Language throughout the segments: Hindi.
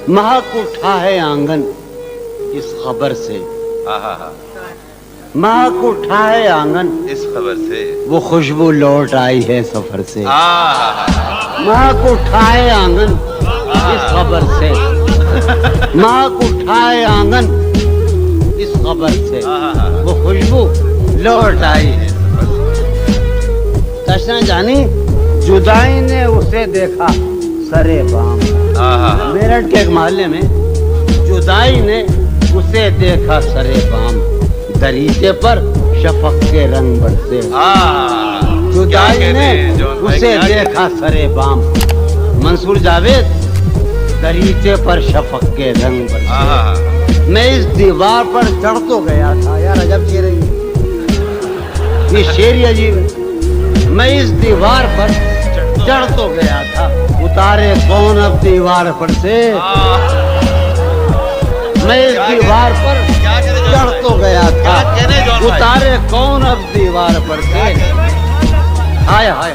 महक उठा है आंगन इस खबर से, महक उठा है आंगन इस खबर से, वो खुशबू लौट आई है सफर से। महक उठा है आंगन इस खबर से, महक उठा है आंगन इस खबर से, वो खुशबू लौट आई है। तशना जानी जुदाई ने उसे देखा सरे बाम। मेरठ के एक मोहल्ले में जुदाई ने उसे देखा सरे बाम, दरीचे पर शफक के रंग बरसे। जुदाई ने उसे देखा सरे बाम, मंसूर जावेद, दरीचे पर शफक के रंग बरसे। मैं इस दीवार पर चढ़ तो गया था। यार अजब शेर है ये शेर ही अजीब है। मैं इस दीवार पर चढ़ तो गया था, उतारे कौन अब दीवार पर से। मैं इस दीवार पर चढ़ तो गया था, उतारे कौन अब दीवार पर से। हाय हाय,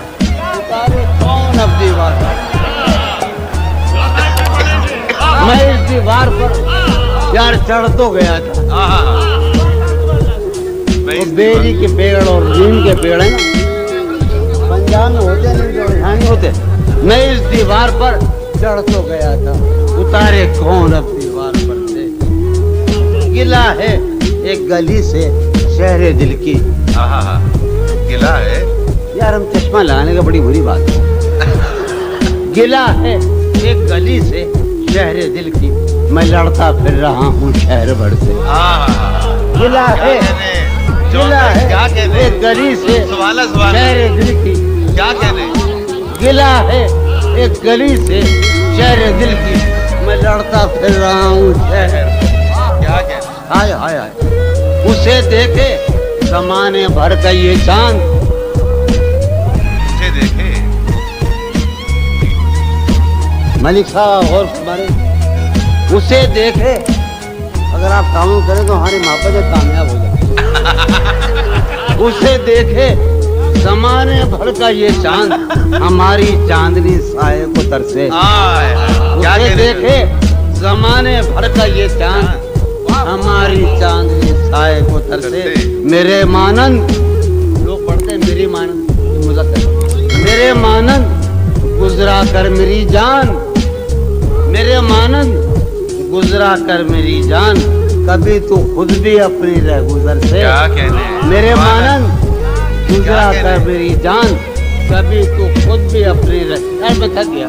उतारे कौन अब दीवार पर। मैं इस दीवार पर यार चढ़ तो गया था। वो बेरी के पेड़ और नीम के पेड़ है ना, पंजाब में होते नहीं, जो यहाँ नहीं होते। मैं इस दीवार पर चढ़ तो गया था, उतारे कौन अब दीवार पर से। गिला है एक गली से शहरे दिल की। गिला है यार, हम चश्मा लगाने का बड़ी बुरी बात है। गिला है एक गली से शहरे दिल की, मैं लड़ता फिर रहा हूँ शहर भर से। गिला है एक गली से शहरे दिल की, क्या कहने। गिला है एक गली से शहरे दिल की, मैं लड़ता फिर रहा हूँ शहर। क्या कहने। हाय हाय हाय, उसे देखे ज़माने भर का ये चांद। उसे देखे मलिक साहब और तुम्हारे, उसे देखे अगर आप काम करें तो हमारी मोहब्बत कामयाब हो जाए। उसे देखे ज़माने भर का ये चांद, हमारी चांदनी साए को तरसे। उसे देखे ज़माने भर का ये चांद, हमारी चांदनी साए को तरसे। मेरे मानंद, लोग पढ़ते मेरी मानंद, मेरे मानंद गुजरा कर मेरी जान, मेरे मानंद गुजरा कर मेरी जान, कभी तू खुद भी अपनी रह गुजर से। क्या कहने। मेरे मानंद गुजरा कर मेरी जान, कभी तू खुद भी अपनी रह। यार मैं थक गया।